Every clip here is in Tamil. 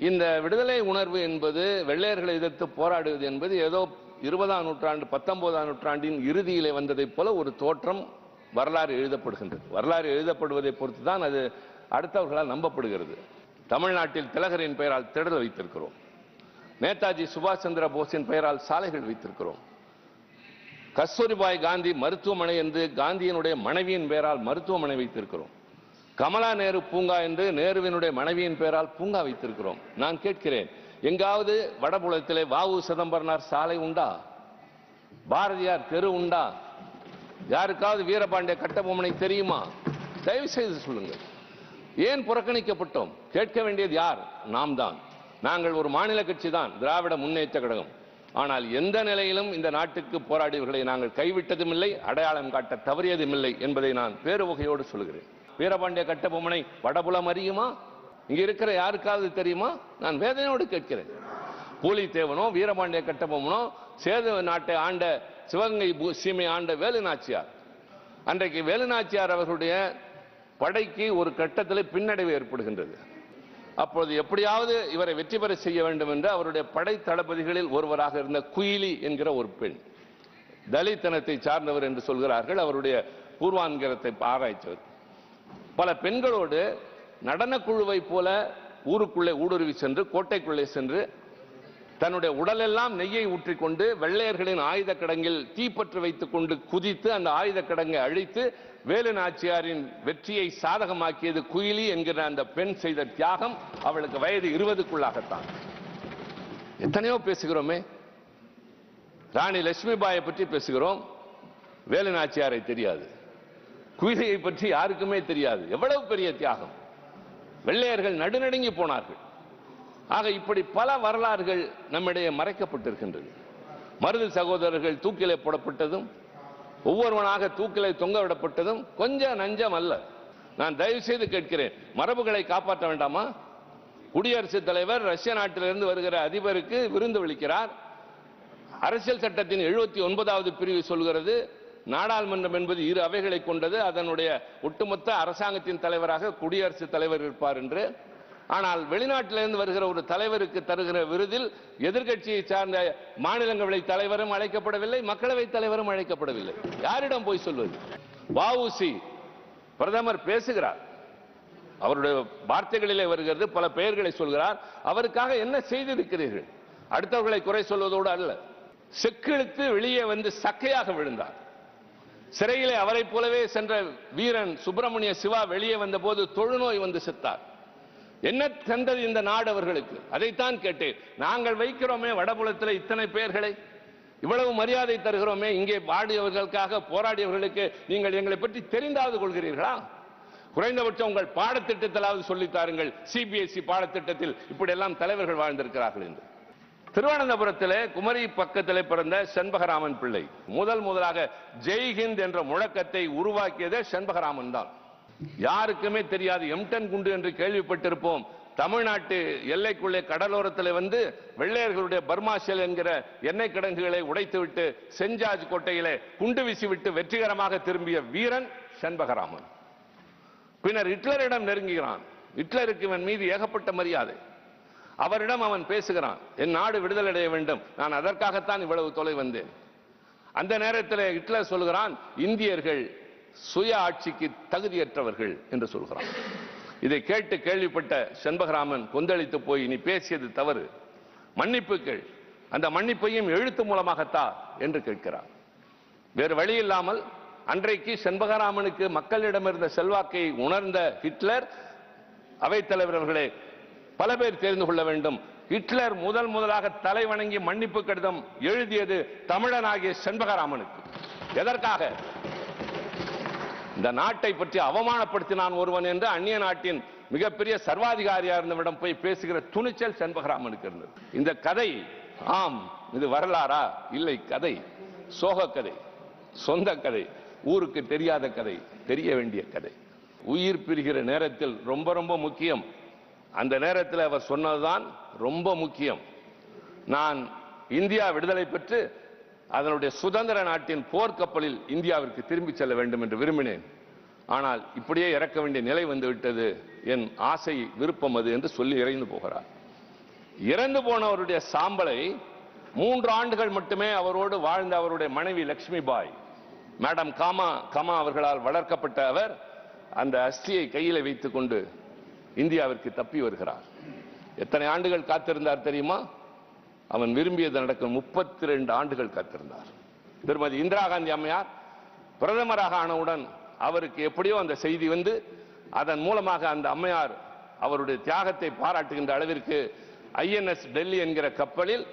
இந்த விடுதலை உணர்வு என்பது வெள்ளையர்களை எதிர்த்து போராடுவது என்பது ஏதோ 20ஆம் நூற்றாண்டு 19ஆம் நூற்றாண்டின் இறுதியிலே வந்ததைப் போல ஒரு தோற்றம் வரலாறு எழுதப்படுகின்றது. வரலாறு எழுதப்படுவதை பொறுத்து தான் அது அடுத்தவர்களால் நம்பப்படுகிறது. தமிழ்நாட்டில் திலகரின் பெயரால் திடல் வைத்திருக்கிறோம். நேதாஜி சுபாஷ் சந்திர போஸின் பெயரால் சாலைகள் வைத்திருக்கிறோம். கஸ்தூரிபாய் காந்தி மருத்துவமனை என்று காந்தியினுடைய மனைவியின் பெயரால் மருத்துவமனை வைத்திருக்கிறோம். கமலா நேரு பூங்கா என்று நேருவினுடைய மனைவியின் பெயரால் பூங்கா வைத்திருக்கிறோம். நான் கேட்கிறேன், எங்காவது வடபுலத்திலே வாவு சிதம்பரனார் சாலை உண்டா? பாரதியார் தெரு உண்டா? யாருக்காவது வீரபாண்டிய கட்டபொம்மனை தெரியுமா? தயவு செய்து சொல்லுங்கள். ஏன் புறக்கணிக்கப்பட்டோம்? கேட்க வேண்டியது யார்? நாம் தான். நாங்கள் ஒரு மாநில கட்சி தான், திராவிட முன்னேற்ற கழகம். ஆனால் எந்த நிலையிலும் இந்த நாட்டுக்கு போராடியவர்களை நாங்கள் கைவிட்டதும் இல்லை, அடையாளம் காட்ட தவறியதும் இல்லை என்பதை நான் பேருவகையோடு சொல்கிறேன். வீரபாண்டிய கட்டபொம்மனை வடபுலம் அறியுமா? இங்க இருக்கிற யாருக்காவது தெரியுமா? நான் வேதனையோடு கேட்கிறேன். பூலித்தேவனோ வீரபாண்டிய கட்டபொம்மனோ சேது நாட்டை ஆண்ட சிவகங்கை சீமை ஆண்ட வேலுநாச்சியார். அன்றைக்கு வேலுநாச்சியார் அவர்களுடைய படைக்கு ஒரு கட்டத்தில் பின்னடைவு ஏற்படுகின்றது. அப்போது எப்படியாவது இவரை வெற்றி பெற செய்ய வேண்டும் என்று அவருடைய படை தளபதிகளில் ஒருவராக இருந்த குயிலி என்கிற ஒரு பெண், தலித்தனத்தை சார்ந்தவர் என்று சொல்கிறார்கள், அவருடைய பூர்வாங்கரத்தை ஆராய்ச்சவர், பல பெண்களோடு நடனக்குழுவை போல ஊருக்குள்ளே ஊடுருவி சென்று கோட்டைக்குள்ளே சென்று தன்னுடைய உடலெல்லாம் நெய்யை ஊற்றிக்கொண்டு வெள்ளையர்களின் ஆயுத கிடங்கில் தீப்பற்று வைத்துக் கொண்டு குதித்து அந்த ஆயுத கிடங்கை அழித்து வேலு நாச்சியாரின் வெற்றியை சாதகமாக்கியது குயிலி என்கிற அந்த பெண் செய்த தியாகம். அவளுக்கு வயது 20க்குள்ளாகத்தான். எத்தனையோ பேசுகிறோமே. ராணி லட்சுமிபாயை பற்றி பேசுகிறோம், வேலு நாச்சியாரை தெரியாது. குயிலியை பற்றி யாருக்குமே தெரியாது. எவ்வளவு பெரிய தியாகம்! வெள்ளையர்கள் நடுநடுங்கி போனார்கள். ஆக இப்படி பல வரலாறுகள் நம்மிடையே மறைக்கப்பட்டிருக்கின்றது. மருது சகோதரர்கள் தூக்கிலே போடப்பட்டதும் ஒவ்வொருவனாக தூக்கிலே தொங்க விடப்பட்டதும் கொஞ்சம் நஞ்சம் அல்ல. நான் தயவு செய்து கேட்கிறேன், மரபுகளை காப்பாற்ற வேண்டாமா? குடியரசுத் தலைவர் ரஷ்ய நாட்டிலிருந்து வருகிற அதிபருக்கு விருந்து விளிக்கிறார். அரசியல் சட்டத்தின் 79வது பிரிவு சொல்கிறது, நாடாளுமன்றம் என்பது 2 அவைகளை கொண்டது, அதனுடைய ஒட்டுமொத்த அரசாங்கத்தின் தலைவராக குடியரசுத் தலைவர் இருப்பார் என்று. ஆனால் வெளிநாட்டிலிருந்து வருகிற ஒரு தலைவருக்கு தருகிற விருதில் எதிர்க்கட்சியை சார்ந்த மாநிலங்களவை தலைவரும் அழைக்கப்படவில்லை, மக்களவை தலைவரும் அழைக்கப்படவில்லை. யாரிடம் போய் சொல்வது? வஉசி பிரதமர் பேசுகிறார், அவருடைய வார்த்தைகளிலே வருகிறது, பல பெயர்களை சொல்கிறார். அவருக்காக என்ன செய்திருக்கிறீர்கள்? அடுத்தவர்களை குறை சொல்வதோடு அல்ல. செக்கிழுத்து வெளியே வந்து சக்கையாக விழுந்தார். சிறையிலே அவரை போலவே சென்ற வீரன் சுப்பிரமணிய சிவா வெளியே வந்த போது தொழுநோய் வந்து செத்தார். என்ன தந்தது இந்த நாடு அவர்களுக்கு? அதைத்தான் கேட்டேன். நாங்கள் வைக்கிறோமே வடபுலத்தில் இத்தனை பெயர்களை, இவ்வளவு மரியாதை தருகிறோமே, இங்கே பாடியவர்களுக்காக போராடியவர்களுக்கு நீங்கள் எங்களை பற்றி தெரிந்தாவது கொள்கிறீர்களா? குறைந்தபட்சம் உங்கள் பாடத்திட்டத்திலாவது சொல்லித்தாருங்கள், சிபிஎஸ்இ பாடத்திட்டத்தில் இப்படி எல்லாம் தலைவர்கள் வாழ்ந்திருக்கிறார்கள் என்று. திருவனந்தபுரத்திலே குமரி பக்கத்திலே பிறந்த செண்பகராமன் பிள்ளை முதலாக ஜெய்ஹிந்த் என்ற முழக்கத்தை உருவாக்கியதே செண்பகராமன் தான். யாருக்குமே தெரியாது. எம்டன் குண்டு என்று கேள்விப்பட்டிருப்போம். தமிழ்நாட்டு எல்லைக்குள்ளே கடலோரத்தில் வந்து வெள்ளையர்களுடைய பர்மாஷெல் என்கிற எண்ணெய் கிடங்குகளை உடைத்துவிட்டு செஞ்சாஜ் கோட்டையிலே குண்டு வீசிவிட்டு வெற்றிகரமாக திரும்பிய வீரன் செண்பகராமன். பின்னர் ஹிட்லரிடம் நெருங்குகிறான். ஹிட்லருக்கு இவன் மீது ஏகப்பட்ட மரியாதை. அவரிடம் அவன் பேசுகிறான், என் நாடு விடுதலை அடைய வேண்டும், நான் அதற்காகத்தான் இவ்வளவு தொலை வந்தேன். அந்த நேரத்தில் ஹிட்லர் சொல்கிறான், இந்தியர்கள் சுய ஆட்சிக்கு தகுதியற்றவர்கள் என்று சொல்கிறான். இதை கேட்டு கேள்விப்பட்ட செண்பகராமன் கொந்தளித்து போய், நீ பேசியது தவறு, மன்னிப்பு கேள், அந்த மன்னிப்பையும் எழுத்து மூலமாகத்தா என்று கேட்கிறார். வேறு வழி இல்லாமல் அன்றைக்கு செண்பகராமனுக்கு மக்களிடமிருந்த செல்வாக்கை உணர்ந்த ஹிட்லர், அவைத்தலைவர் அவர்களே, பல பேர் தெரிந்து கொள்ள வேண்டும், ஹிட்லர் முதலாக தலை வணங்கி மன்னிப்பு கடிதம் எழுதியது தமிழனாகிய செண்பகராமனுக்கு. எதற்காக? இந்த நாட்டை பற்றி அவமானப்படுத்தினான் ஒருவன் என்று அந்நிய நாட்டின் மிகப்பெரிய சர்வாதிகாரியா இருந்தவரிடம் போய் பேசுகிற துணிச்சல் செண்பகராமனுக்கு இருந்தது. இந்த கதை, ஆம் இது வரலாறா? இல்லை, கதை, சோக கதை, சொந்த கதை, ஊருக்கு தெரியாத கதை, தெரிய வேண்டிய கதை. உயிர் பிரிகிற நேரத்தில் ரொம்ப ரொம்ப முக்கியம். அந்த நேரத்தில் அவர் சொன்னதுதான் ரொம்ப முக்கியம். நான் இந்தியா விடுதலை பெற்று அதனுடைய சுதந்திர நாட்டின் போர்க்கப்பலில் இந்தியாவிற்கு திரும்பி செல்ல வேண்டும் என்று விரும்பினேன். ஆனால் இப்படியே இறக்க வேண்டிய நிலை வந்துவிட்டது, என் ஆசை விருப்பம் அது என்று சொல்லி இறைந்து போகிறார். இறந்து போனவருடைய சாம்பலை 3 ஆண்டுகள் மட்டுமே அவரோடு வாழ்ந்த அவருடைய மனைவி லட்சுமி பாய், மேடம் காமா அவர்களால் வளர்க்கப்பட்ட அவர் அந்த அஸ்தியை கையில் வைத்துக் கொண்டு இந்தியாவிற்கு தப்பி வருகிறார். எத்தனை ஆண்டுகள் காத்திருந்தார் தெரியுமா? அவன் விரும்பியது நடக்கும் 32 ஆண்டுகள் காத்திருந்தார். திருமதி இந்திரா காந்தி அம்மையார் பிரதமராக ஆனவுடன் அவருக்கு எப்படியோ அந்த செய்தி வந்து அதன் மூலமாக அந்த அம்மையார் அவருடைய தியாகத்தை பாராட்டுகின்ற அளவிற்கு INS டெல்லி என்கிற கப்பலில்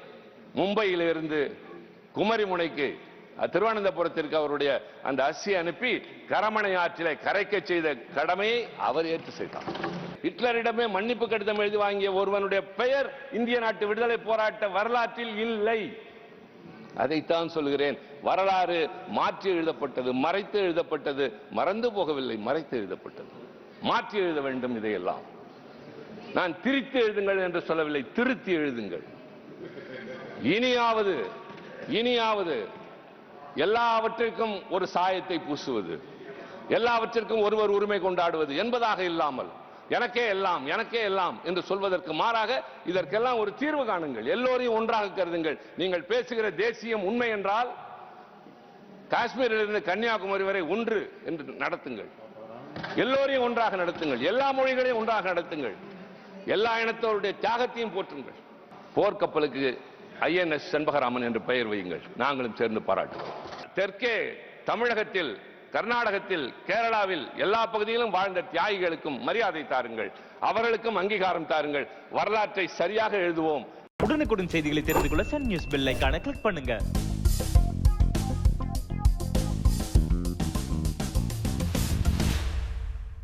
மும்பையிலிருந்து குமரிமுனைக்கு திருவனந்தபுரத்திற்கு அவருடைய அந்த அஸ்தியை அனுப்பி கரமனை ஆற்றிலே கரைக்க செய்த கடமையை அவர் ஏற்று செய்தார். ஹிட்லரிடமே மன்னிப்பு கடிதம் எழுதி வாங்கிய ஒருவனுடைய பெயர் இந்திய நாட்டு விடுதலை போராட்ட வரலாற்றில் இல்லை. அதைத்தான் சொல்கிறேன். வரலாறு மாற்றி எழுதப்பட்டது, மறைத்து எழுதப்பட்டது, மறந்து போகவில்லை, மறைத்து எழுதப்பட்டது. மாற்றி எழுத வேண்டும். இதையெல்லாம் நான் திரித்து எழுதுங்கள் என்று சொல்லவில்லை, திருத்தி எழுதுங்கள். இனியாவது எல்லாவற்றிற்கும் ஒரு சாயத்தை பூசுவது, எல்லாவற்றிற்கும் ஒருவர் உரிமை கொண்டாடுவது என்பதாக இல்லாமல் எனக்கே எல்லாம் என்று சொல்வதற்கு மாறாக இதற்கெல்லாம் ஒரு தீர்வு காணுங்கள். எல்லோரையும் ஒன்றாக கருதுங்கள். நீங்கள் பேசுகிற தேசியம் உண்மை என்றால் காஷ்மீரிலிருந்து கன்னியாகுமரி வரை ஒன்று என்று நடத்துங்கள். எல்லோரையும் ஒன்றாக நடத்துங்கள். எல்லா மொழிகளையும் ஒன்றாக நடத்துங்கள். எல்லா இனத்தோருடைய தியாகத்தையும் போற்றுங்கள். போர்க்கப்பலுக்கு INS செண்பகராமன் என்று பெயர் வையுங்கள். நாங்களும் சேர்ந்து பாராட்டுவோம். தெற்கே தமிழகத்தில், கர்நாடகத்தில், கேரளாவில் எல்லா பகுதியிலும் வாழ்ந்த தியாகிகளுக்கும் மரியாதை தாருங்கள். அவர்களுக்கும் அங்கீகாரம் தாருங்கள். வரலாற்றை சரியாக எழுதுவோம். உடனுக்குடன் செய்திகளை தெரிந்து கொள்ள சன் நியூஸ் பெல் ஐகானை கிளிக் பண்ணுங்க.